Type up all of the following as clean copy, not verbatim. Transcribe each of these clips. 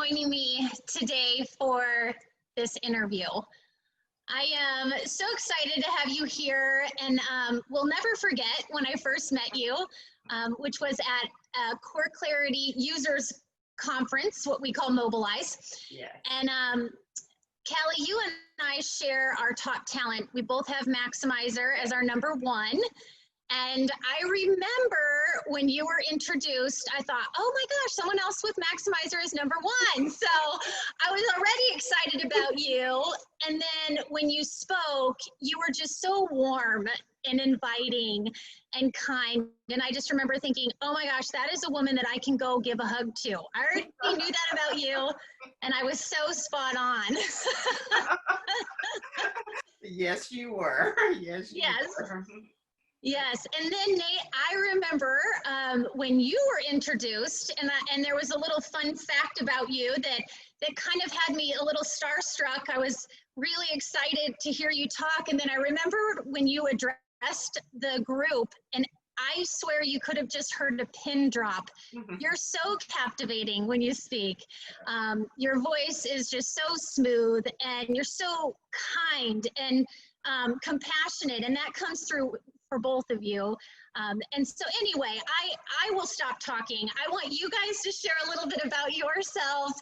joining me today for this interview. I am so excited to have you here, and we'll never forget when I first met you, which was at a Core Clarity Users Conference, what we call Mobilize. Yeah. And Callie, you and I share our top talent. We both have Maximizer as our number one. And I remember when you were introduced, I thought, oh my gosh, someone else with Maximizer is number one. So I was already excited about you. And then when you spoke, you were just so warm and inviting and kind. And I just remember thinking, oh my gosh, that is a woman that I can go give a hug to. I already knew that about you. And I was so spot on. Yes, you were. Yes, you were. Yes, and then Nate, I remember when you were introduced, and there was a little fun fact about you that kind of had me a little starstruck. I was really excited to hear you talk, and then I remember when you addressed the group, and I swear you could have just heard a pin drop. You're so captivating when you speak. Your voice is just so smooth, and you're so kind and compassionate, and that comes through for both of you. And so anyway, I will stop talking. I want you guys to share a little bit about yourselves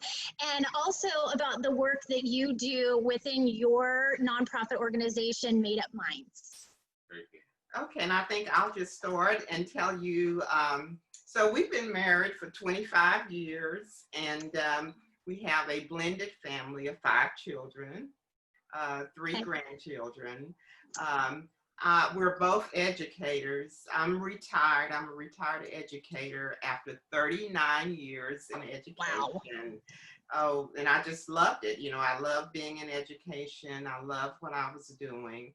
and also about the work that you do within your nonprofit organization, Made Up Minds. Okay, and I think I'll just start and tell you, so we've been married for 25 years, and we have a blended family of 5 children, 3 grandchildren. We're both educators. I'm retired. I'm a retired educator after 39 years in education. Wow. Oh, and I just loved it. You know, I love being in education. I love what I was doing.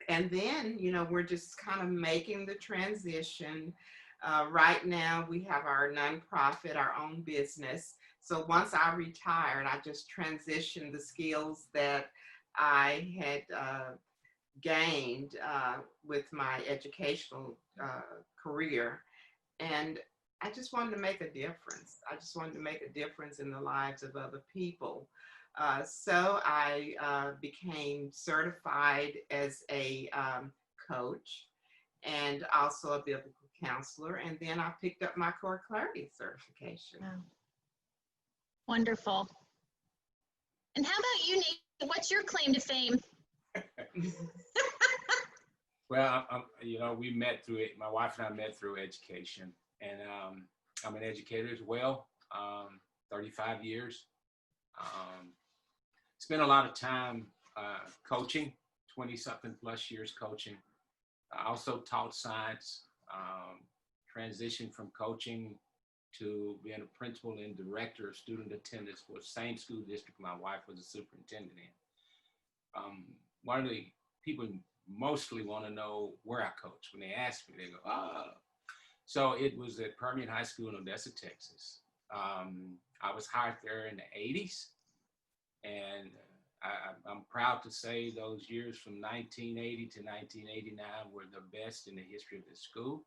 And then, you know, we're just kind of making the transition. Right now, we have our nonprofit, our own business. So once I retired, I just transitioned the skills that I had gained with my educational career, and I just wanted to make a difference. I just wanted to make a difference in the lives of other people. So I became certified as a coach and also a biblical counselor, and then I picked up my Core Clarity certification. Wow. Wonderful. And how about you, Nate? What's your claim to fame? Well, you know, we met through it. My wife and I met through education, and I'm an educator as well. 35 years. Spent a lot of time coaching, 20-something plus years coaching. I also taught science. Transitioned from coaching to being a principal and director of student attendance for the same school district my wife was a superintendent in. One of the people mostly want to know where I coach. When they ask me, they go, oh. So it was at Permian High School in Odessa, Texas. I was hired there in the 80s. And I'm proud to say those years from 1980 to 1989 were the best in the history of the school.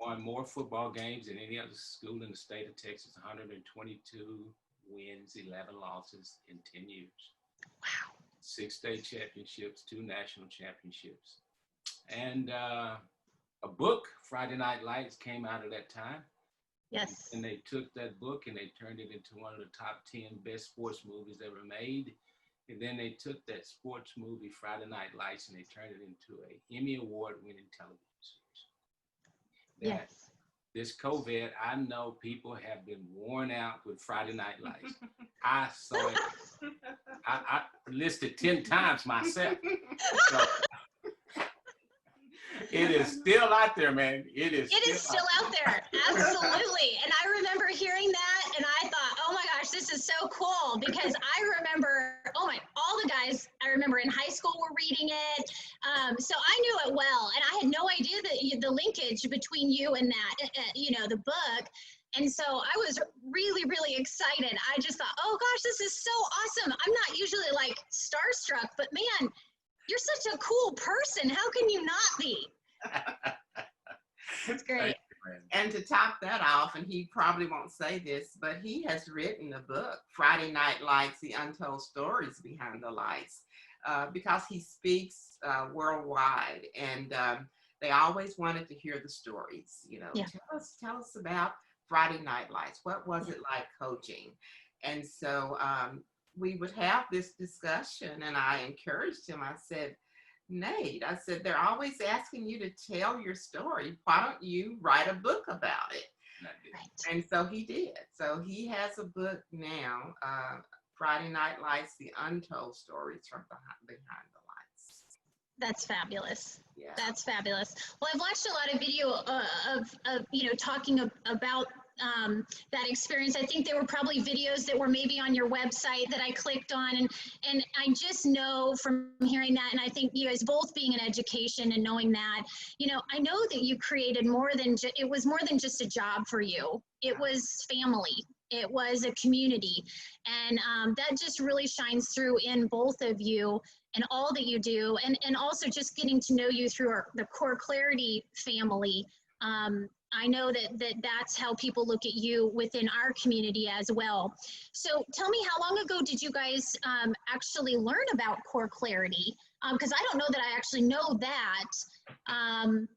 Won more football games than any other school in the state of Texas, 122 wins, 11 losses in 10 years. Wow. 6 state championships, 2 national championships. And a book, Friday Night Lights, came out of that time. Yes. And they took that book and they turned it into one of the top 10 best sports movies ever made. And then they took that sports movie, Friday Night Lights, and they turned it into an Emmy Award-winning television series. Yes. This COVID, I know people have been worn out with Friday Night Lights. I saw it. I listed 10 times myself. So, it is still out there, man. It is still out there. Absolutely. And I remember hearing that, and I thought, oh my gosh, this is so cool, because I remember, all the guys I remember in high school were reading it. So I knew it well, and I had no idea that the linkage between you and that, the book. And so I was really, really excited. I just thought, oh gosh, this is so awesome. I'm not usually like starstruck, but man, you're such a cool person. How can you not be? That's great. And to top that off, and he probably won't say this, but he has written a book, Friday Night Lights, The Untold Stories Behind the Lights, because he speaks worldwide, and they always wanted to hear the stories. You know, Yeah. tell us about Friday Night Lights. What was it like coaching? And so we would have this discussion, and I encouraged him. I said, Nate, I said, they're always asking you to tell your story. Why don't you write a book about it? Right. And so he did. So he has a book now, Friday Night Lights, The Untold Stories from Behind the Lights. That's fabulous. Yeah. That's fabulous. Well, I've watched a lot of video of you know, talking about that experience. I think there were probably videos that were maybe on your website that I clicked on, and I just know from hearing that, and I think you guys both being in education and knowing that, you know, I know that you created more than it was more than just a job for you. It was family. It was a community, and that just really shines through in both of you and all that you do, and also just getting to know you through the Core Clarity family. I know that's how people look at you within our community as well. So tell me, how long ago did you guys actually learn about Core Clarity? Because I don't know that I actually know that. And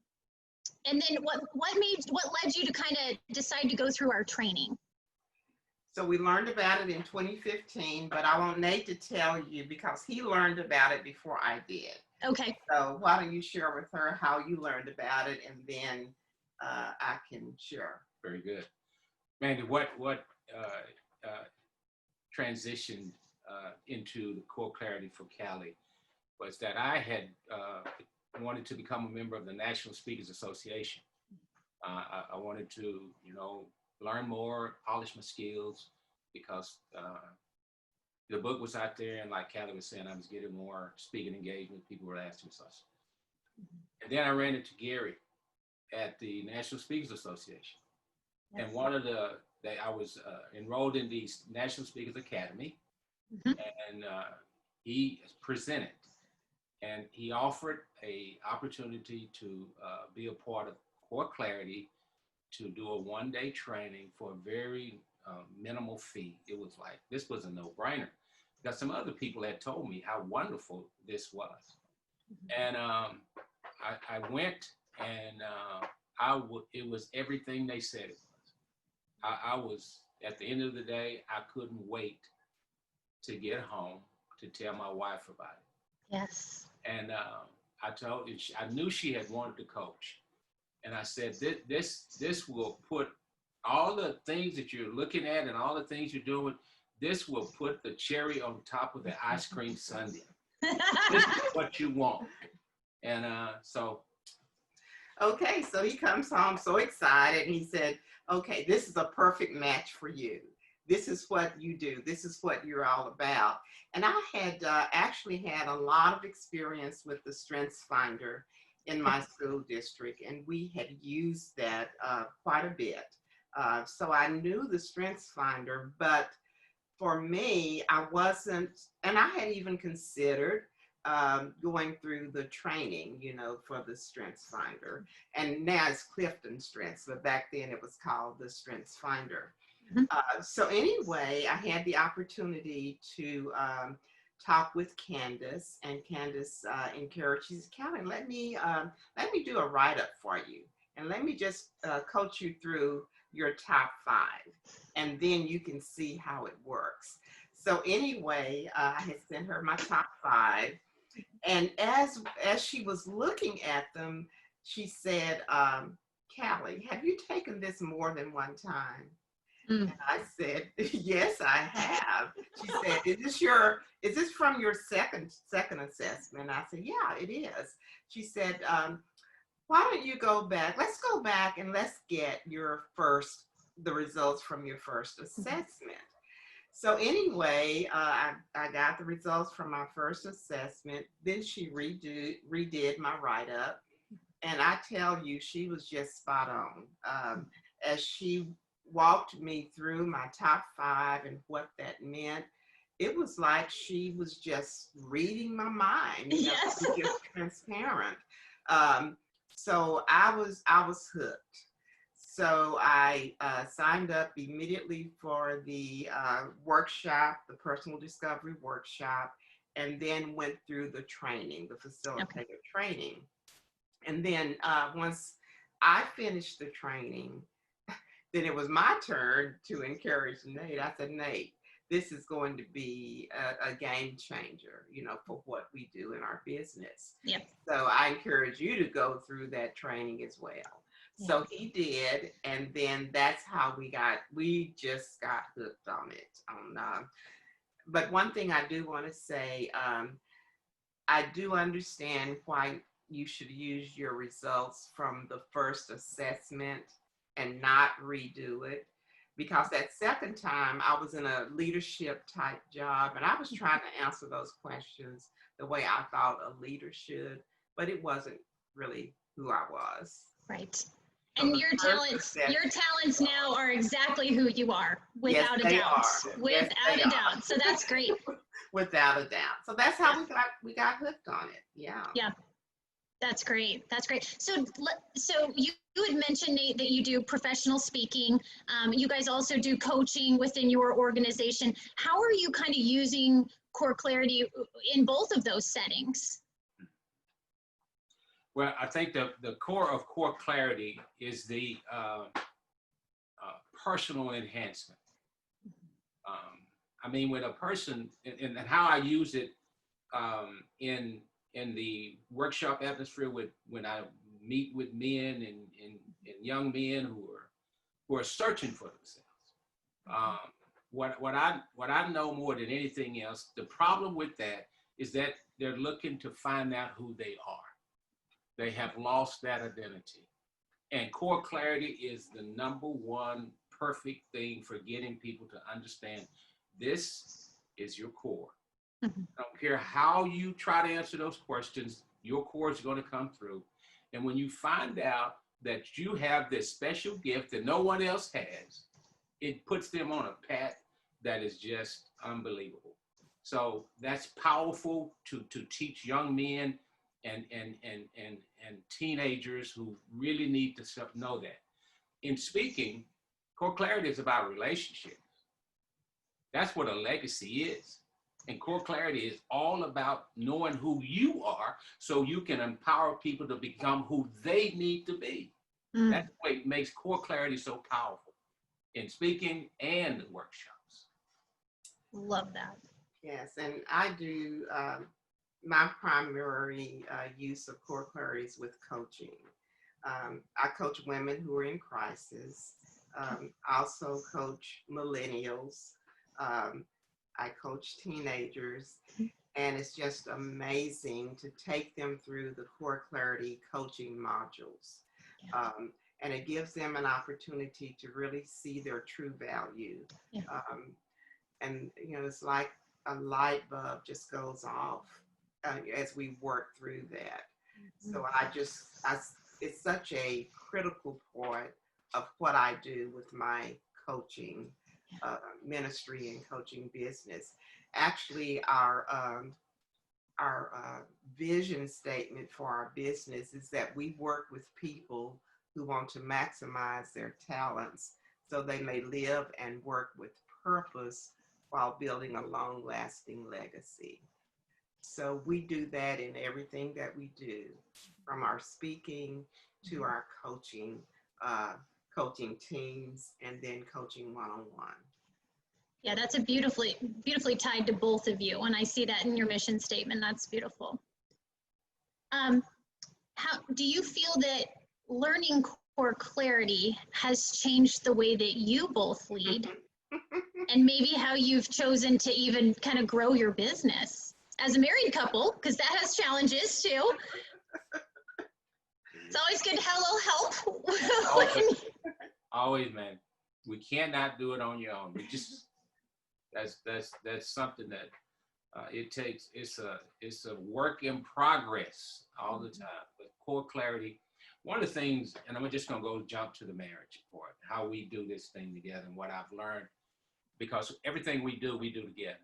then what led you to kind of decide to go through our training? So we learned about it in 2015, but I want Nate to tell you because he learned about it before I did. Okay. So why don't you share with her how you learned about it, and then I can share. Very good. Mandy, what transitioned into the Core Clarity for Callie was that I had wanted to become a member of the National Speakers Association. I wanted to, you know, learn more, polish my skills, because the book was out there, and like Callie was saying, I was getting more speaking engagement. People were asking me stuff. And then I ran into Gary at the National Speakers Association. Yes. And one of I was enrolled in the National Speakers Academy, and he presented, and he offered a opportunity to be a part of Core Clarity, to do a one-day training for a very minimal fee. It was like, this was a no-brainer, because some other people had told me how wonderful this was. And I went, and it was everything they said it was. I was, at the end of the day, I couldn't wait to get home to tell my wife about it. Yes. And I knew she had wanted to coach. And I said, this will put all the things that you're looking at and all the things you're doing, this will put the cherry on top of the ice cream sundae. This is what you want. And so. Okay, so he comes home so excited, and he said, okay, this is a perfect match for you. This is what you do. This is what you're all about. And I had actually had a lot of experience with the Strengths Finder in my school district, and we had used that quite a bit. So I knew the Strengths Finder, but for me, I wasn't, and I had even considered going through the training, you know, for the Strengths Finder. And now it's Clifton Strengths, but back then it was called the Strengths Finder. So anyway, I had the opportunity to talk with Candace, and Candace encouraged. She said, Callie, let me do a write-up for you, and let me just coach you through your top 5, and then you can see how it works. So anyway, I had sent her my top 5, and as she was looking at them, she said, Callie, have you taken this more than one time? And I said, yes, I have. She said, is this from your second assessment? I said, yeah, it is. She said, why don't you go back? Let's go back and let's get the results from your first assessment. So anyway, I got the results from my first assessment. Then she redid my write-up. And I tell you, she was just spot on. As she walked me through my top 5 and what that meant, it was like she was just reading my mind. You know, yes. She was transparent. So I was hooked. So I signed up immediately for the workshop, the personal discovery workshop, and then went through the training, the Okay. facilitator training. And then once I finished the training, then it was my turn to encourage Nate. I said, Nate, this is going to be a game changer, you know, for what we do in our business. Yep. So I encourage you to go through that training as well. Yeah. So he did, and then that's how we just got hooked on it. But one thing I do want to say, I do understand why you should use your results from the first assessment and not redo it. Because that second time I was in a leadership type job and I was trying to answer those questions the way I thought a leader should, but it wasn't really who I was. Right. So And the your first talents now are exactly who you are, without Yes, a they doubt. are. Yes, Without they a are. doubt. So that's great. Without a doubt. So that's how we got hooked on it. Yeah. Yeah. That's great. That's great. So you had mentioned, Nate, that you do professional speaking. You guys also do coaching within your organization. How are you kind of using Core Clarity in both of those settings? Well, I think the core of Core Clarity is the personal enhancement. I mean, when a person, and how I use it in the workshop atmosphere when I meet with men and young men who are searching for themselves. What I know more than anything else, the problem with that is that they're looking to find out who they are. They have lost that identity. And Core Clarity is the number one perfect thing for getting people to understand this is your core. Mm-hmm. I don't care how you try to answer those questions, your core is going to come through. And when you find out that you have this special gift that no one else has, it puts them on a path that is just unbelievable. So that's powerful to teach young men and teenagers who really need to know that. In speaking, Core Clarity is about relationships. That's what a legacy is. And Core Clarity is all about knowing who you are so you can empower people to become who they need to be. That's what makes Core Clarity so powerful in speaking and workshops. Love that. Yes, and I do my primary use of Core Clarity is with coaching. I coach women who are in crisis. I also coach millennials. I coach teenagers, and it's just amazing to take them through the Core Clarity coaching modules. Yeah. And it gives them an opportunity to really see their true value. Yeah. And, you know, it's like a light bulb just goes off as we work through that. So it's such a critical part of what I do with my coaching ministry and coaching business. Actually, our vision statement for our business is that we work with people who want to maximize their talents so they may live and work with purpose while building a long-lasting legacy. So we do that in everything that we do, from our speaking to our coaching, coaching teams, and then coaching one-on-one. Yeah, that's a beautifully tied to both of you. And I see that in your mission statement. That's beautiful. How do you feel that learning Core Clarity has changed the way that you both lead and maybe how you've chosen to even kind of grow your business as a married couple, because that has challenges too. It's always good to have a little help. Always, man. We cannot do it on your own. We just that's something that it takes. It's a work in progress all the time. But Core Clarity, one of the things, and I'm just gonna go jump to the marriage part, how we do this thing together, and what I've learned, because everything we do together.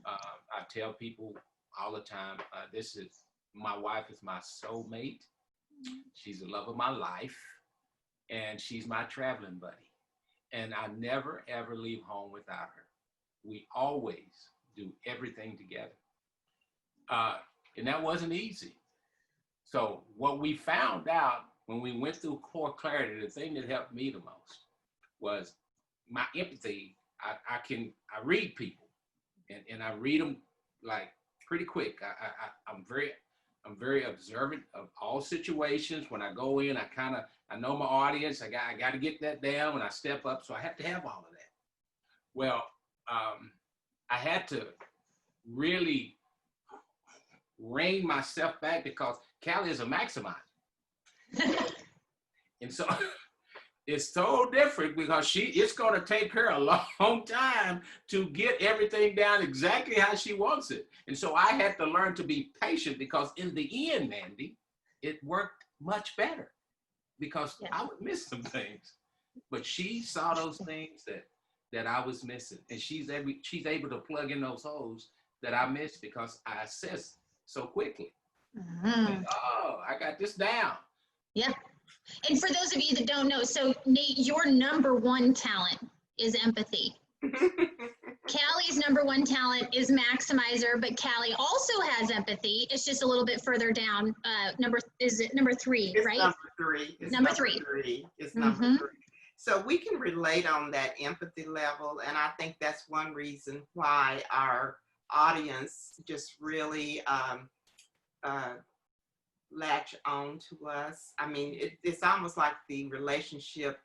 I tell people all the time, my wife is my soulmate. She's the love of my life. and she's my traveling buddy. And I never, ever leave home without her. We always do everything together. And that wasn't easy. So what we found out when we went through Core Clarity, the thing that helped me the most was my empathy. I read people, and I read them like pretty quick. I'm very observant of all situations. When I go in, I know my audience. I got to get that down when I step up. So I have to have all of that. Well, I had to really rein myself back because Callie is a maximizer. And so it's so different because it's going to take her a long time to get everything down exactly how she wants it. And so I had to learn to be patient because in the end, Mandy, it worked much better because I would miss some things. But she saw those things that I was missing. And she's able to plug in those holes that I missed because I assist so quickly. And, I got this down. Yep. And for those of you that don't know, so Nate, your number one talent is empathy. Callie's number one talent is maximizer, but Callie also has empathy. It's just a little bit further down. Number 3, it's right? Number 3. It's number 3. It's number 3. So we can relate on that empathy level, and I think that's one reason why our audience just really latch on to us. I mean, it's almost like the relationship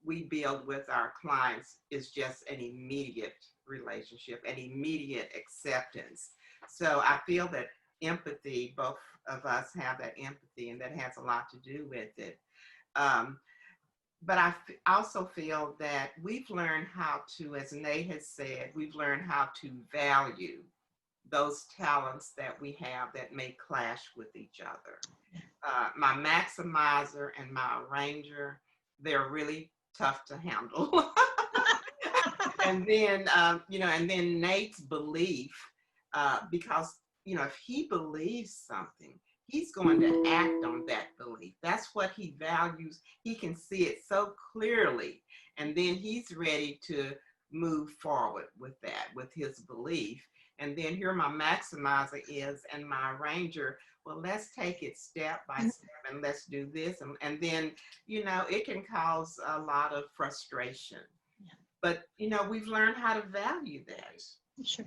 we build with our clients is just an immediate relationship, an immediate acceptance. So I feel that empathy, both of us have that empathy, and that has a lot to do with it. But I also feel that we've learned how to, as Nate has said, we've learned how to value those talents that we have that may clash with each other. My maximizer and my arranger, they're really tough to handle. And then, and then Nate's belief, because, if he believes something, he's going to act on that belief. That's what he values. He can see it so clearly. And then he's ready to move forward with that, with his belief. And then here my maximizer is, and my arranger, well, let's take it step by step and let's do this. And then, it can cause a lot of frustration. Yeah. But, we've learned how to value that. Sure.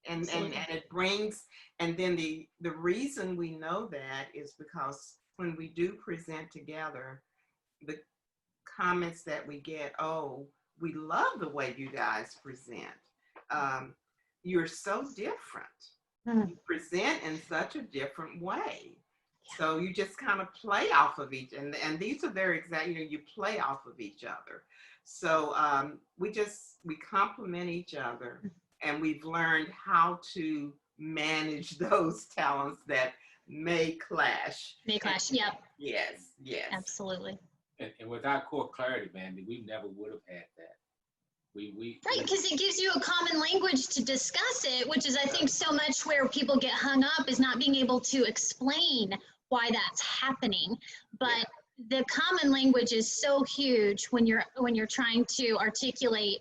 And it brings, and then the reason we know that is because when we do present together, the comments that we get, oh, we love the way you guys present. You're so different. You present in such a different way. Yeah. So you just kind of play off of each, and these are their exact, you play off of each other. So we complement each other, and we've learned how to manage those talents that may clash. May clash, yep. Yes. Absolutely. And without Core Clarity, Mandy, we never would have had that. Right, because it gives you a common language to discuss it, which is, I think, so much where people get hung up is not being able to explain why that's happening. But the common language is so huge when you're trying to articulate,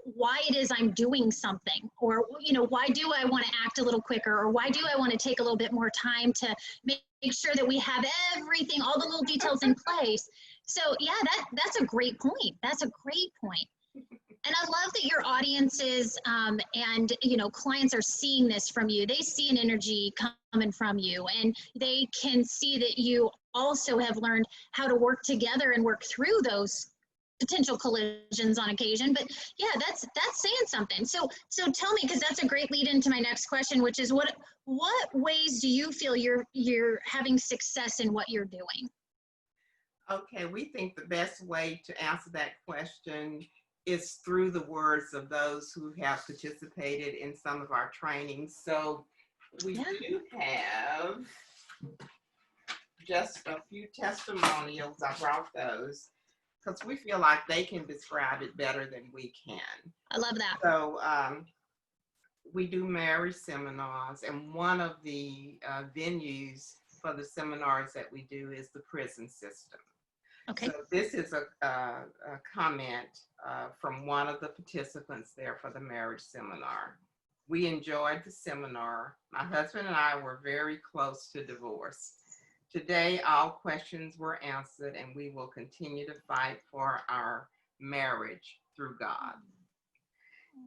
why it is I'm doing something, or, why do I want to act a little quicker, or why do I want to take a little bit more time to make sure that we have everything, all the little details in place. So yeah, that's a great point. That's a great point. And I love that your audiences and clients are seeing this from you. They see an energy coming from you, and they can see that you also have learned how to work together and work through those potential collisions on occasion. But yeah, that's saying something. So tell me, because that's a great lead into my next question, which is what ways do you feel you're having success in what you're doing? Okay, we think the best way to answer that question is through the words of those who have participated in some of our trainings. So we do have just a few testimonials. I brought those because we feel like they can describe it better than we can. I love that. So we do marriage seminars, and one of the venues for the seminars that we do is the prison system. Okay. So this is a comment from one of the participants there for the marriage seminar. We enjoyed the seminar. My husband and I were very close to divorce. Today, all questions were answered, and we will continue to fight for our marriage through God.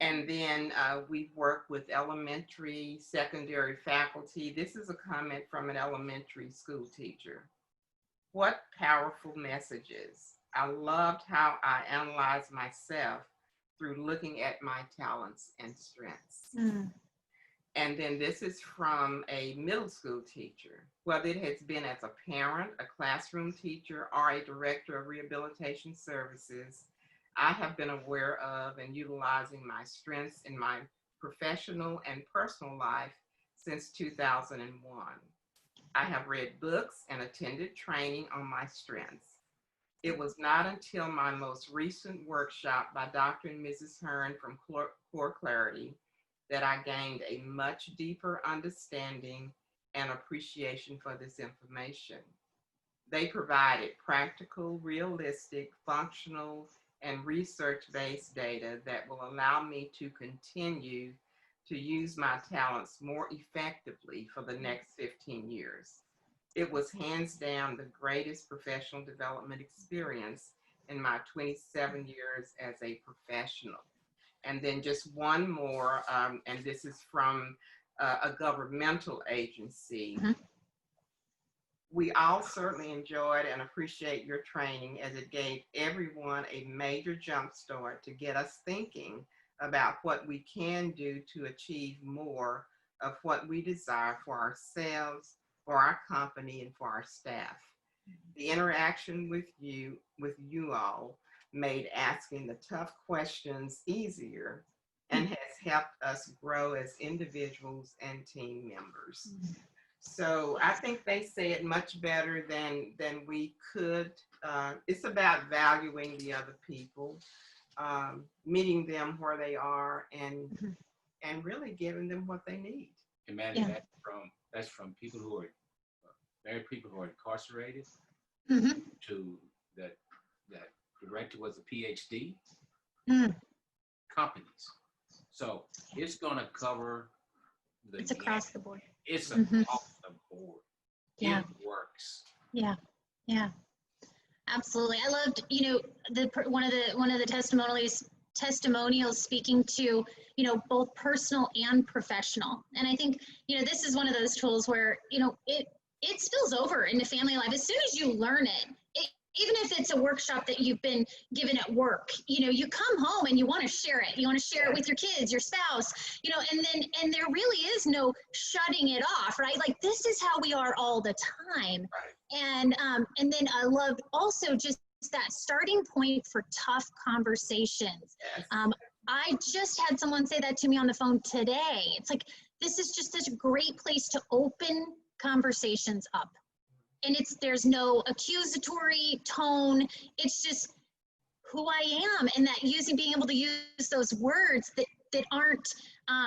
And then we work with elementary, secondary faculty. This is a comment from an elementary school teacher. What powerful messages. I loved how I analyzed myself through looking at my talents and strengths. Mm. And then this is from a middle school teacher. Whether it has been as a parent, a classroom teacher, or a director of rehabilitation services, I have been aware of and utilizing my strengths in my professional and personal life since 2001. I have read books and attended training on my strengths. It was not until my most recent workshop by Dr. and Mrs. Hearne from Core Clarity that I gained a much deeper understanding and appreciation for this information. They provided practical, realistic, functional, and research-based data that will allow me to continue to use my talents more effectively for the next 15 years. It was hands down the greatest professional development experience in my 27 years as a professional. And then just one more, and this is from a governmental agency. Mhm. We all certainly enjoyed and appreciate your training as it gave everyone a major jump start to get us thinking about what we can do to achieve more of what we desire for ourselves, for our company, and for our staff. The interaction with you all made asking the tough questions easier and has helped us grow as individuals and team members. So I think they say it much better than we could. It's about valuing the other people, meeting them where they are, and really giving them what they need. And man, Yeah. that's from people who are married, people who are incarcerated, Mhm. to that director was a PhD, Mm. companies. So it's going to cover the It's across the board. It's Mhm. across the board. Yeah. It works. Yeah. Yeah. Absolutely. I loved, one of the testimonials speaking to, both personal and professional. And I think, this is one of those tools where, it spills over into family life. As soon as you learn it, even if it's a workshop that you've been given at work, you come home and you want to share it. You want to share it with your kids, your spouse, and there really is no shutting it off, right? Like, this is how we are all the time. Right. And then I loved also just that starting point for tough conversations. Yes. I just had someone say that to me on the phone today. It's like, this is just this great place to open conversations up. And there's no accusatory tone. It's just who I am, and that being able to use those words that aren't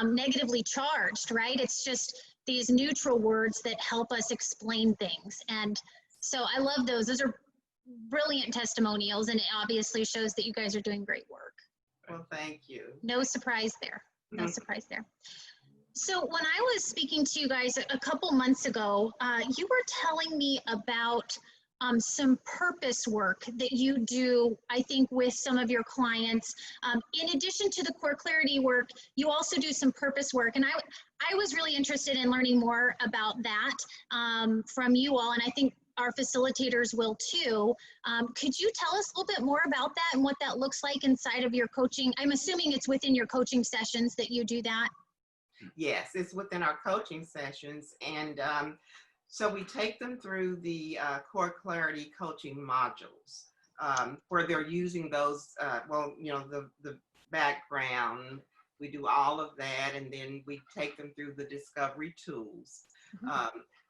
negatively charged, right? It's just these neutral words that help us explain things. And so I love those. Those are brilliant testimonials, and it obviously shows that you guys are doing great work. Well, thank you. No surprise there. No surprise there. So when I was speaking to you guys a couple months ago, you were telling me about some purpose work that you do, I think, with some of your clients. In addition to the Core Clarity work, you also do some purpose work. And I was really interested in learning more about that from you all, and I think our facilitators will too. Could you tell us a little bit more about that and what that looks like inside of your coaching? I'm assuming it's within your coaching sessions that you do that. Yes, it's within our coaching sessions. And so we take them through the Core Clarity coaching modules where they're using those, the background. We do all of that, and then we take them through the discovery tools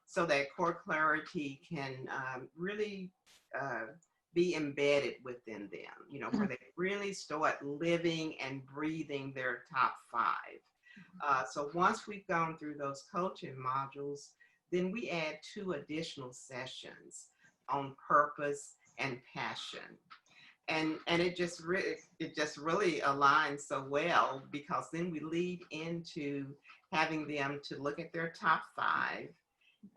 so that Core Clarity can really be embedded within them, where they really start living and breathing their top 5. So once we've gone through those coaching modules, then we add 2 additional sessions on purpose and passion. And it just really aligns so well, because then we lead into having them to look at their top 5,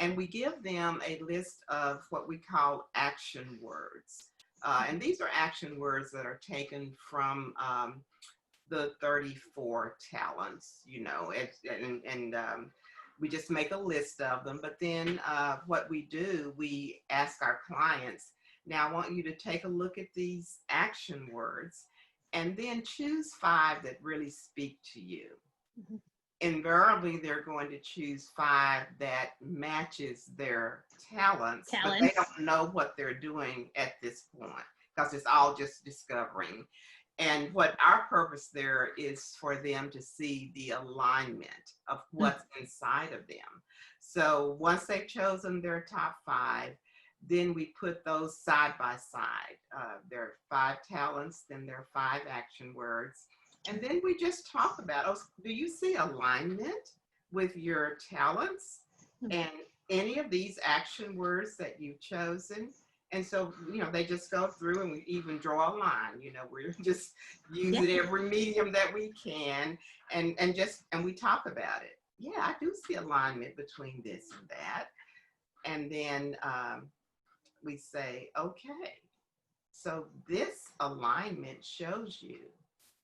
and we give them a list of what we call action words. And these are action words that are taken from the 34 talents, and we just make a list of them. But then what we do, we ask our clients, now I want you to take a look at these action words and then choose 5 that really speak to you. Mm-hmm. Invariably, they're going to choose 5 that matches their talents, but they don't know what they're doing at this point, because it's all just discovering. And what our purpose there is for them to see the alignment of what's inside of them. So once they've chosen their top 5, then we put those side by side. There are 5 talents, then there are 5 action words. And then we just talk about, oh, do you see alignment with your talents and any of these action words that you've chosen? And so, they just go through, and we even draw a line. We're just using every medium that we can, and we talk about it. Yeah, I do see alignment between this and that. And then we say, okay, so this alignment shows you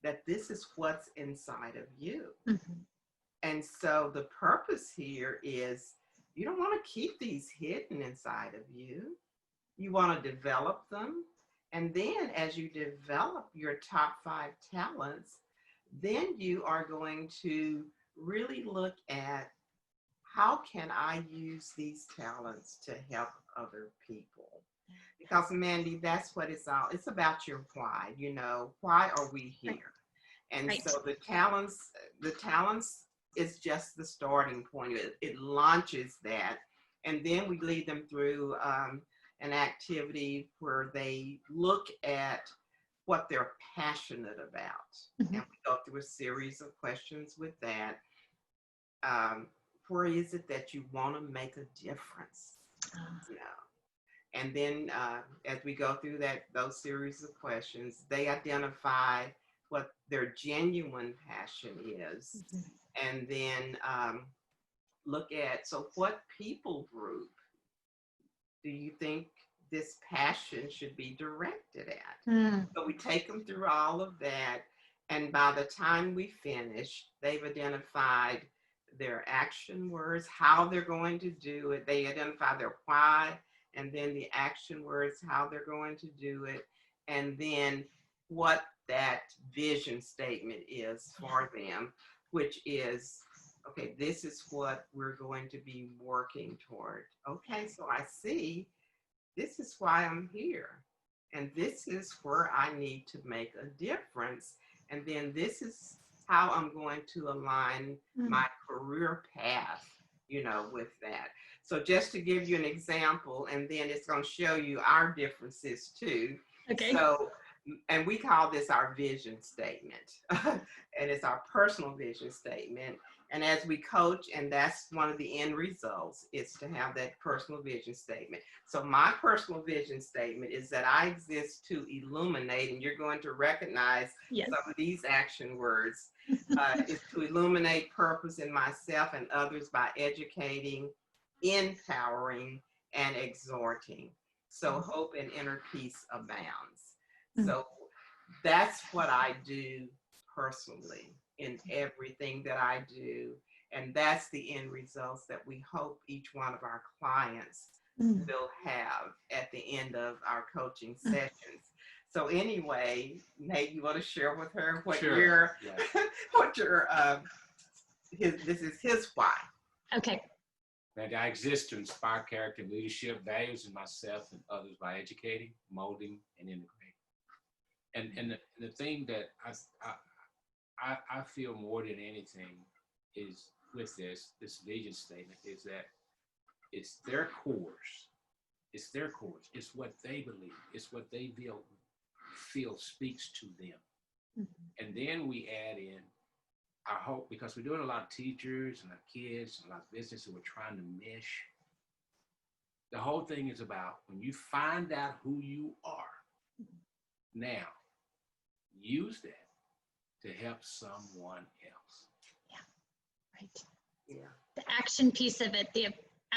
that this is what's inside of you. Mm-hmm. And so the purpose here is, you don't want to keep these hidden inside of you. You want to develop them. And then as you develop your top 5 talents, then you are going to really look at, how can I use these talents to help other people? Because Mandy, that's what it's all. It's about your why. Why are we here? And so the talents is just the starting point. It launches that, and then we lead them through an activity where they look at what they're passionate about. Mm-hmm. And we go through a series of questions with that. Where is it that you want to make a difference? And then as we go through those series of questions, they identify what their genuine passion is. Mm-hmm. And then look at, so what people group do you think this passion should be directed at? Mm. So we take them through all of that. And by the time we finish, they've identified their action words, how they're going to do it. They identify their why, and then the action words, how they're going to do it, and then what that vision statement is for them, which is, okay, this is what we're going to be working toward. Okay, so I see, this is why I'm here, and this is where I need to make a difference, and then this is how I'm going to align my career path, with that. So just to give you an example, and then it's going to show you our differences too. Okay. So, and we call this our vision statement, and it's our personal vision statement. And as we coach, and that's one of the end results, is to have that personal vision statement. So my personal vision statement is that I exist to illuminate, and you're going to recognize some of these action words, is to illuminate purpose in myself and others by educating, empowering, and exhorting. So hope and inner peace abounds. So that's what I do personally in everything that I do. And that's the end results that we hope each one of our clients will have at the end of our coaching sessions. So anyway, Nate, you want to share with her what this is his why. Okay. That I exist to inspire character and leadership values in myself and others by educating, molding, and integrating. And the thing that I feel more than anything is with this vision statement is that it's their course. It's their course. It's what they believe. It's what they feel speaks to them. Mm-hmm. And then we add in our hope, because we're doing a lot of teachers and our kids and a lot of business who are trying to mesh the whole thing is about when you find out who you are, now use that to help someone else. Yeah, right. Yeah. The action piece of it, the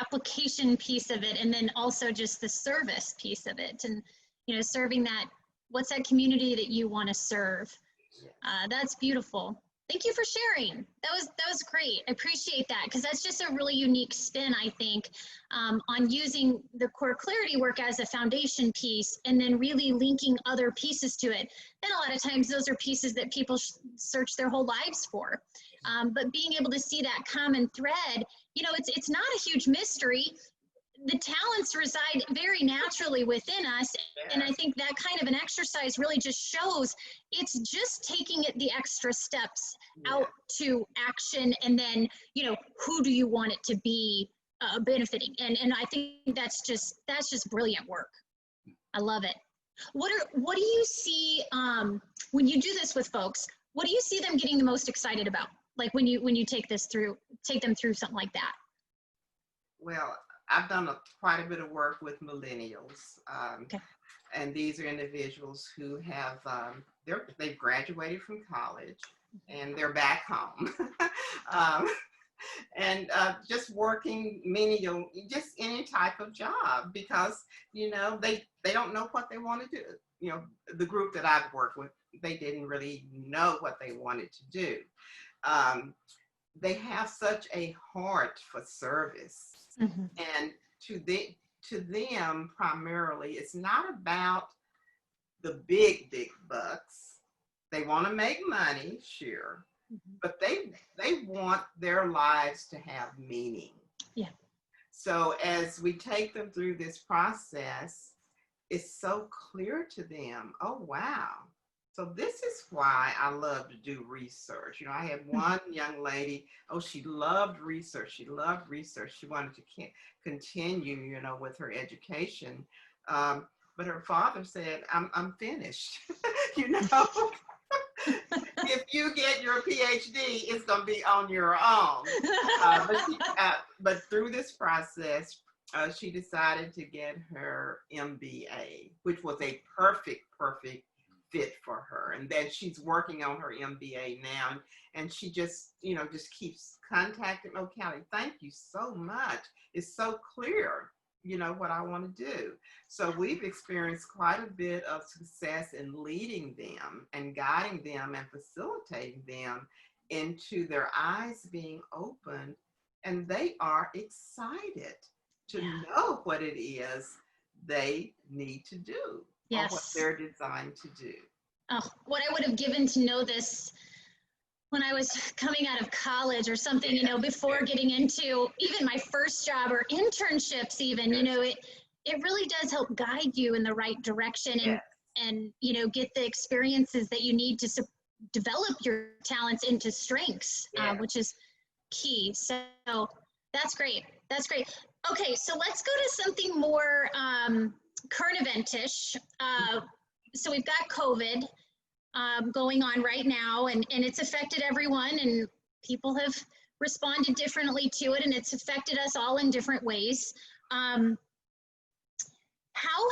application piece of it, and then also just the service piece of it. And, serving that, what's that community that you want to serve? That's beautiful. Thank you for sharing. That was great. I appreciate that, because that's just a really unique spin, I think, on using the core clarity work as a foundation piece and then really linking other pieces to it. And a lot of times those are pieces that people search their whole lives for. But being able to see that common thread, it's not a huge mystery. The talents reside very naturally within us. And I think that kind of an exercise really just shows it's just taking it the extra steps out to action. And then, who do you want it to be benefiting? And I think that's just brilliant work. I love it. What do you see when you do this with folks? What do you see them getting the most excited about? Like when you take them through something like that? Well, I've done quite a bit of work with millennials, and these are individuals who have they've graduated from college and they're back home, and just working menial, just any type of job, because they don't know what they want to do. The group that I've worked with, they didn't really know what they wanted to do. They have such a heart for service. Mm-hmm. And to them, primarily, it's not about the big bucks. They want to make money, sure, but they want their lives to have meaning. Yeah. So as we take them through this process, it's so clear to them, oh, wow. So this is why I love to do research. I had one young lady, she loved research. She wanted to continue, with her education. But her father said, I'm finished. If you get your PhD, it's going to be on your own. But through this process, she decided to get her MBA, which was a perfect fit for her. And then she's working on her MBA now, and she just keeps contacting me. Oh, Callie, thank you so much. It's so clear, what I want to do. So we've experienced quite a bit of success in leading them and guiding them and facilitating them into their eyes being opened, and they are excited to know what it is they need to do. Yes. Or what they're designed to do. Oh, what I would have given to know this when I was coming out of college or something, before getting into even my first job or internships even, it really does help guide you in the right direction and get the experiences that you need to develop your talents into strengths, which is key. So that's great. That's great. Okay, so let's go to something more current event-ish. So we've got COVID going on right now, and it's affected everyone, and people have responded differently to it, and it's affected us all in different ways. How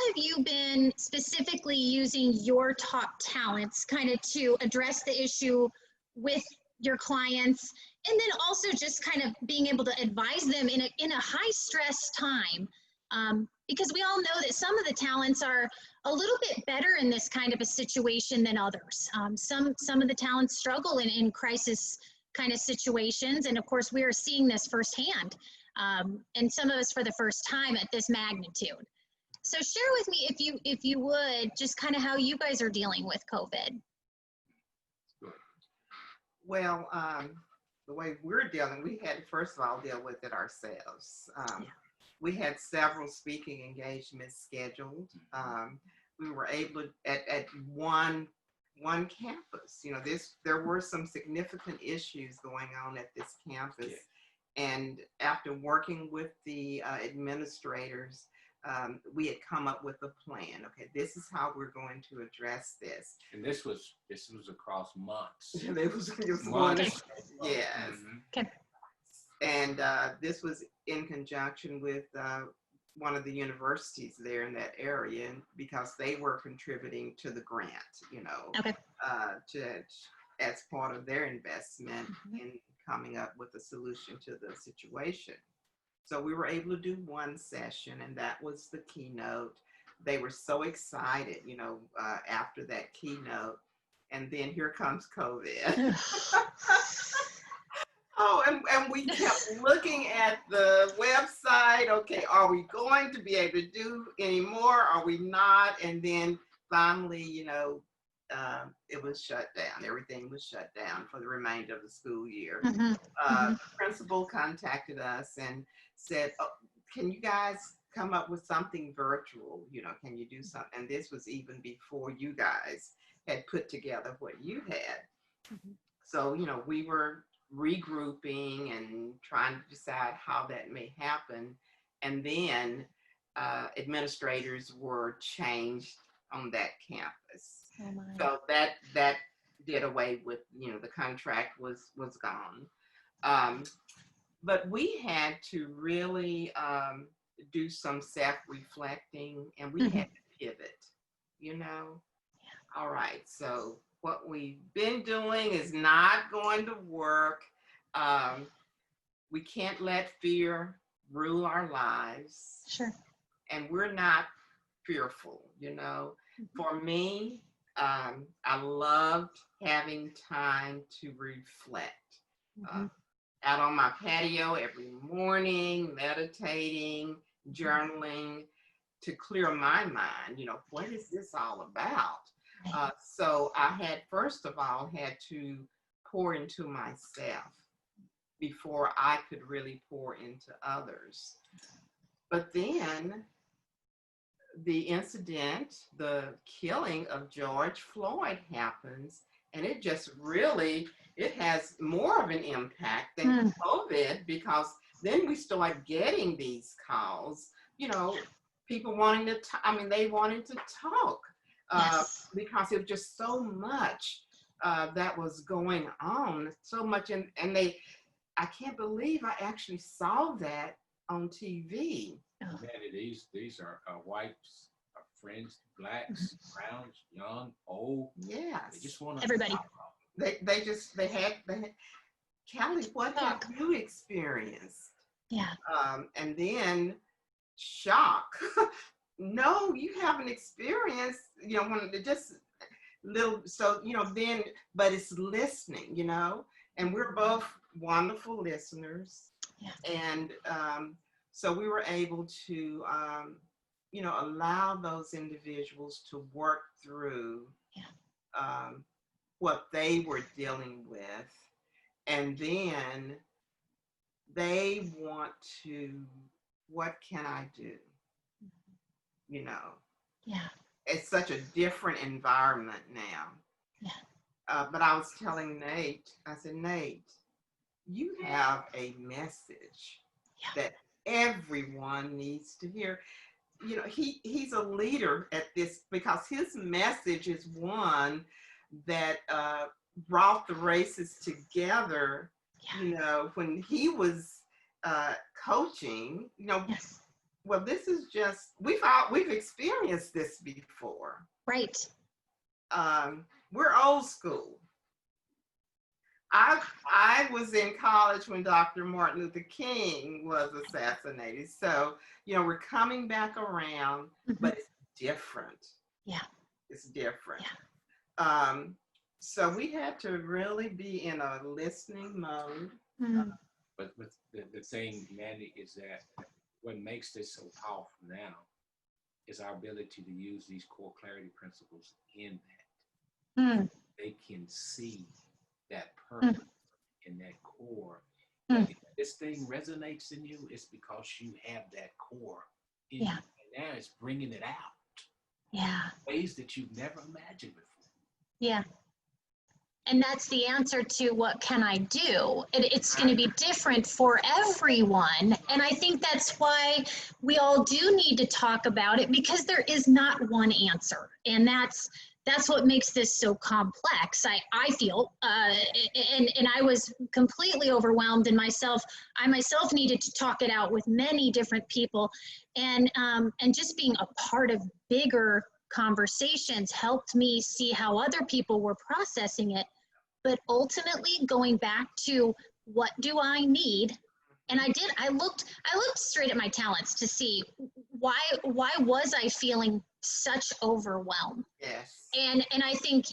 have you been specifically using your top talents kind of to address the issue with your clients, and then also just kind of being able to advise them in a high stress time? Because we all know that some of the talents are a little bit better in this kind of a situation than others. Some of the talents struggle in crisis kind of situations, and of course we are seeing this firsthand, and some of us for the first time at this magnitude. So share with me, if you would, just kind of how you guys are dealing with COVID. Well, the way we're dealing, we had to first of all deal with it ourselves. We had several speaking engagements scheduled. We were able to, at one campus, there were some significant issues going on at this campus. And after working with the administrators, we had come up with a plan. Okay, this is how we're going to address this. And this was across months. It was months. Yes. Okay. And this was in conjunction with one of the universities there in that area, because they were contributing to the grant, Okay. as part of their investment in coming up with a solution to the situation. So we were able to do one session, and that was the keynote. They were so excited, after that keynote. And then here comes COVID. Oh, and we kept looking at the website. Okay, are we going to be able to do any more? Are we not? And then finally, it was shut down. Everything was shut down for the remainder of the school year. Principal contacted us and said, oh, can you guys come up with something virtual? Can you do something? And this was even before you guys had put together what you had. So, we were regrouping and trying to decide how that may happen. And then administrators were changed on that campus. Oh my. So that did away with, the contract was gone. But we had to really do some self-reflecting, and we had to pivot, All right, so what we've been doing is not going to work. We can't let fear rule our lives. Sure. And we're not fearful, For me, I loved having time to reflect. Out on my patio every morning, meditating, journaling, to clear my mind, what is this all about? So I had, first of all, had to pour into myself before I could really pour into others. But then the incident, the killing of George Floyd happens, and it just really, it has more of an impact than COVID, because then we start getting these calls, people wanting to, they wanted to talk. Because it was just so much that was going on, so much, and I can't believe I actually saw that on TV. These are whites, friends, blacks, browns, young, old. Yes. They just want to everybody. They had Callie, what have you experienced? Yeah. And then shock. No, you haven't experienced, when it just little, so, then, but it's listening, and we're both wonderful listeners. Yeah. And so we were able to, allow those individuals to work through what they were dealing with. And then they want to, what can I do? Yeah. It's such a different environment now. Yeah. But I was telling Nate, I said, Nate, you have a message that everyone needs to hear. He's a leader at this, because his message is one that brought the races together, when he was coaching, Yes. Well, this is just, we've experienced this before. Right. We're old school. I was in college when Dr. Martin Luther King was assassinated. So, we're coming back around, but it's different. Yeah. It's different. Yeah. So we had to really be in a listening mode. But the thing, Mandy, is that what makes this so powerful now is our ability to use these core clarity principles in that. They can see that purpose in that core. If this thing resonates in you, it's because you have that core in you. And now it's bringing it out. Yeah. Ways that you've never imagined before. Yeah. And that's the answer to what can I do? It's going to be different for everyone. And I think that's why we all do need to talk about it, because there is not one answer. And that's that's what makes this so complex. I feel, and I was completely overwhelmed in myself. I myself needed to talk it out with many different people, and just being a part of bigger conversations helped me see how other people were processing it. But ultimately, going back to what do I need? And I looked straight at my talents to see why was I feeling such overwhelm. Yes. And I think,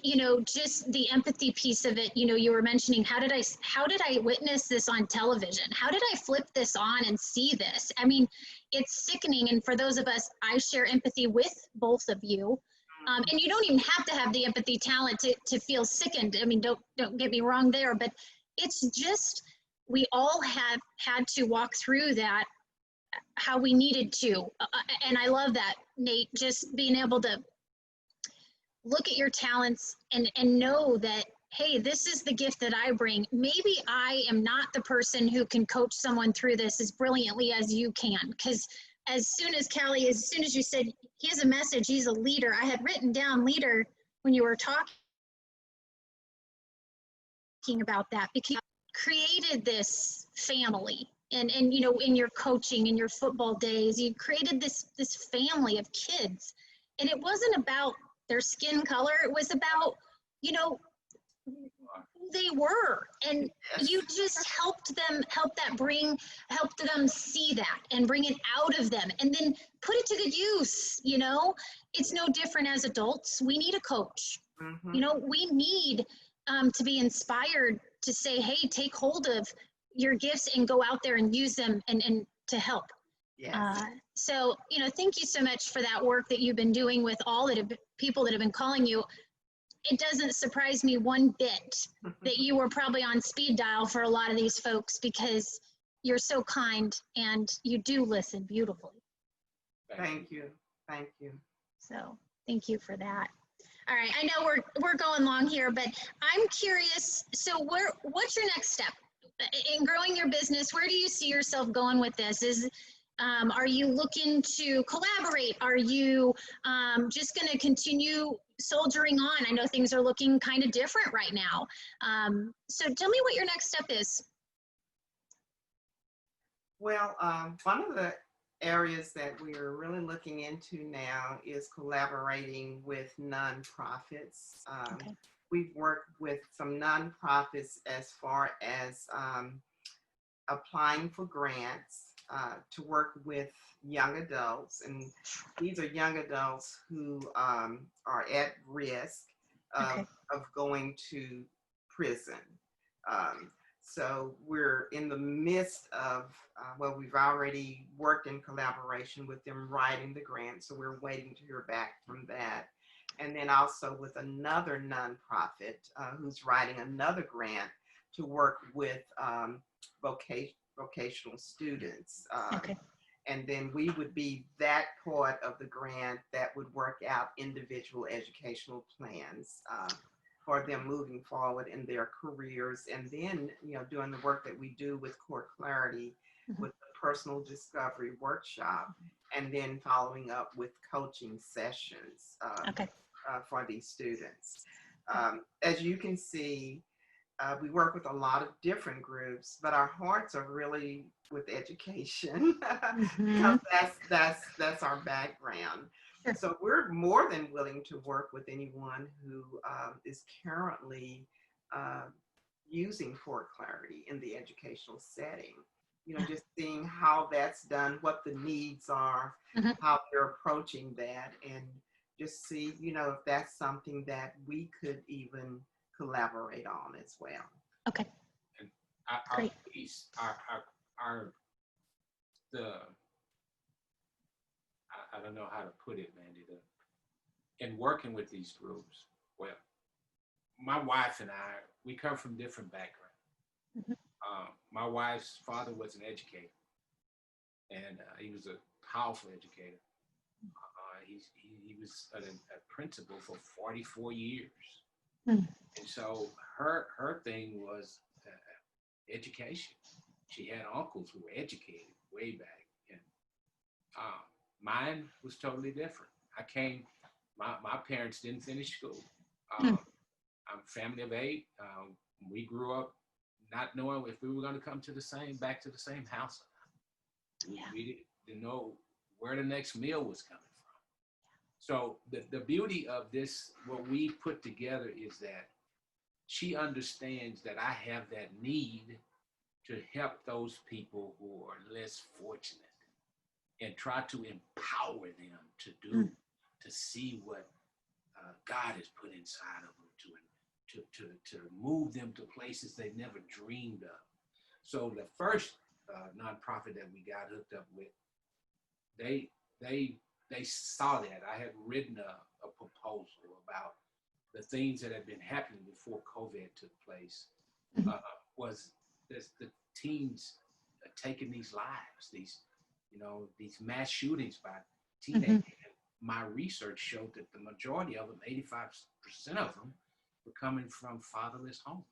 just the empathy piece of it, you were mentioning, how did I witness this on television? How did I flip this on and see this? I mean, it's sickening. And for those of us, I share empathy with both of you. And you don't even have to have the empathy talent to feel sickened. I mean, don't get me wrong there, but it's just, we all have had to walk through that how we needed to. And I love that, Nate, just being able to look at your talents and know that, hey, this is the gift that I bring. Maybe I am not the person who can coach someone through this as brilliantly as you can. Because as soon as you said he has a message, he's a leader, I had written down leader when you were talking about that, because you created this family. And in your coaching, in your football days, you created this family of kids. And it wasn't about their skin color. It was about, who they were. And you just helped them see that and bring it out of them and then put it to good use. It's no different as adults. We need a coach. We need to be inspired to say, hey, take hold of your gifts and go out there and use them and to help. Yes. So, thank you so much for that work that you've been doing with all people that have been calling you. It doesn't surprise me one bit that you were probably on speed dial for a lot of these folks, because you're so kind and you do listen beautifully. Thank you. Thank you. So thank you for that. All right, I know we're going long here, but I'm curious. So what's your next step in growing your business? Where do you see yourself going with this? Are you looking to collaborate? Are you just going to continue soldiering on? I know things are looking kind of different right now. So tell me what your next step is. Well, one of the areas that we are really looking into now is collaborating with nonprofits. Okay. We've worked with some nonprofits as far as applying for grants to work with young adults. And these are young adults who are at risk Okay. of going to prison. So we're in the midst of, we've already worked in collaboration with them writing the grant. So we're waiting to hear back from that. And then also with another nonprofit who's writing another grant to work with vocational students. Okay. And then we would be that part of the grant that would work out individual educational plans for them moving forward in their careers. And then, doing the work that we do with Core Clarity, with the personal discovery workshop, and then following up with coaching sessions for these students. As you can see, we work with a lot of different groups, but our hearts are really with education because that's our background. Sure. So we're more than willing to work with anyone who is currently using Core Clarity in the educational setting. Just seeing how that's done, what the needs are, how they're approaching that, and just see, if that's something that we could even collaborate on as well. Okay. And our piece, I don't know how to put it, Mandy. In working with these groups, well, my wife and I, we come from different backgrounds. My wife's father was an educator, and he was a powerful educator. He was a principal for 44 years. And so her thing was education. She had uncles who were educated way back, and mine was totally different. I came my parents didn't finish school. Mm. I'm a family of 8. We grew up not knowing if we were going to come to back to the same house. Yeah. We didn't know where the next meal was coming from. So the beauty of this, what we put together, is that she understands that I have that need to help those people who are less fortunate and try to empower them to do, to see what God has put inside of them, to move them to places they never dreamed of. So the first nonprofit that we got hooked up with, they saw that I had written a proposal about the things that had been happening before COVID took place. Was the teens taking these lives, these mass shootings by teenagers. My research showed that the majority of them, 85% of them, were coming from fatherless homes.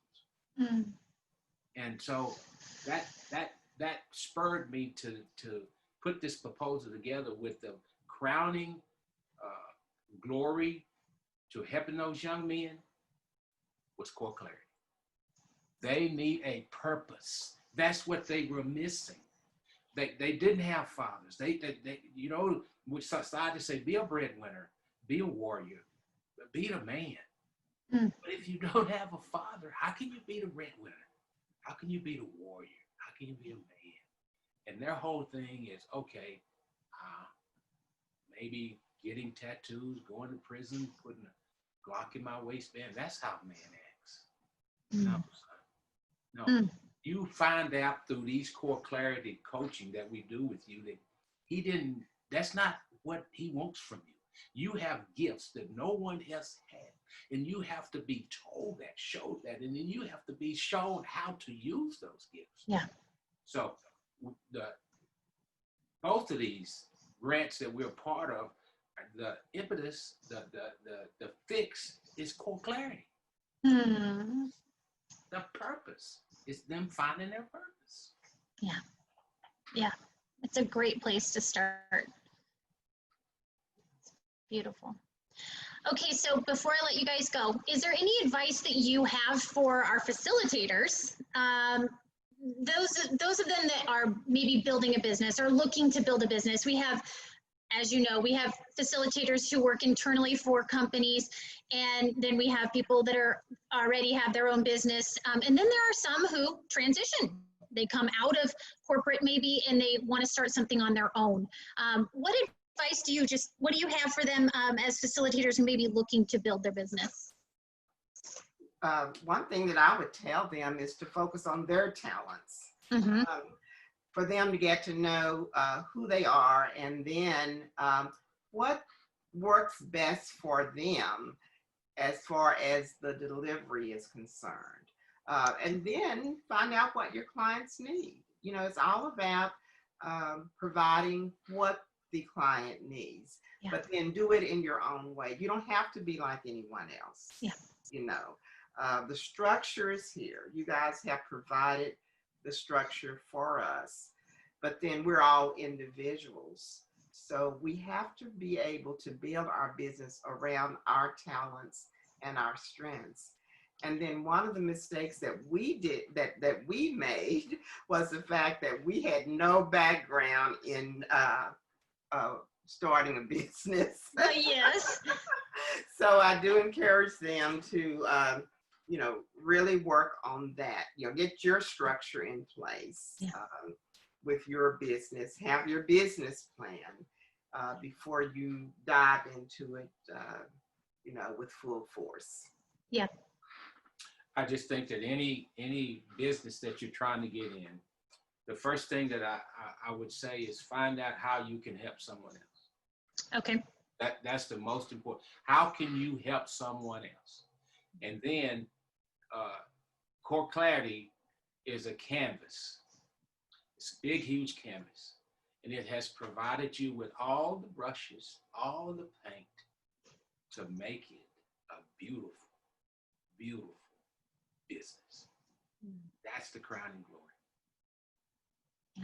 And so that spurred me to put this proposal together with the crowning glory to helping those young men was core clarity. They need a purpose. That's what they were missing. They didn't have fathers. We society say, be a breadwinner, be a warrior, be the man. But if you don't have a father, how can you be the breadwinner? How can you be the warrior? How can you be a man? And their whole thing is, okay, maybe getting tattoos, going to prison, putting a Glock in my waistband. That's how a man acts. No, son. No. You find out through these core clarity coaching that we do with you that that's not what he wants from you. You have gifts that no one else has. And you have to be told that, showed that, and then you have to be shown how to use those gifts. Yeah. So both of these grants that we're part of, the impetus, the fix is core clarity. The purpose is them finding their purpose. Yeah. It's a great place to start. Beautiful. Okay, so before I let you guys go, is there any advice that you have for our facilitators? Those of them that are maybe building a business or looking to build a business. We have, as you know, we have facilitators who work internally for companies, and then we have people that are already have their own business. And then there are some who transition. They come out of corporate maybe, and they want to start something on their own. What advice what do you have for them as facilitators who may be looking to build their business? One thing that I would tell them is to focus on their talents. For them to get to know who they are, and then what works best for them as far as the delivery is concerned. And then find out what your clients need. It's all about providing what the client needs, but then do it in your own way. You don't have to be like anyone else. The structure is here. You guys have provided the structure for us, but then we're all individuals. So we have to be able to build our business around our talents and our strengths. And then one of the mistakes that we did, that we made, was the fact that we had no background in starting a business. Yes. So I do encourage them to, really work on that. Get your structure in place with your business. Have your business plan before you dive into it, with full force. Yeah. I just think that any business that you're trying to get in, the first thing that I would say is find out how you can help someone else. Okay. That's the most important. How can you help someone else? And then core clarity is a canvas. It's a big, huge canvas. And it has provided you with all the brushes, all the paint to make it a beautiful, beautiful business. That's the crowning glory.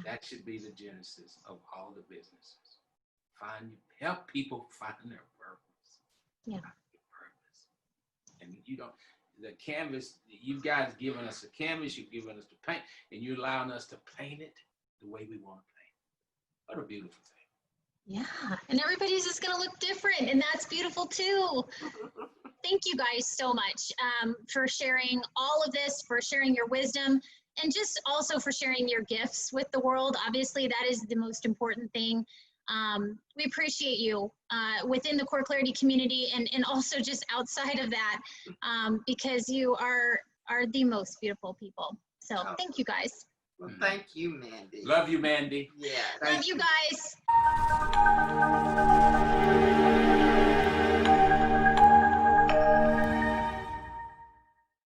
That should be the genesis of all the businesses. Help people find their purpose. Yeah. Purpose. And you don't, the canvas, you guys giving us a canvas, you're giving us the paint, and you're allowing us to paint it the way we want to paint it. What a beautiful thing. Yeah, and everybody's just gonna look different, and that's beautiful too. Thank you guys so much for sharing all of this, for sharing your wisdom, and just also for sharing your gifts with the world. Obviously, that is the most important thing. We appreciate you within the Core Clarity community, and also just outside of that, because you are the most beautiful people. So thank you guys. Well, thank you, Mandy. Love you, Mandy. Yeah. Love you guys.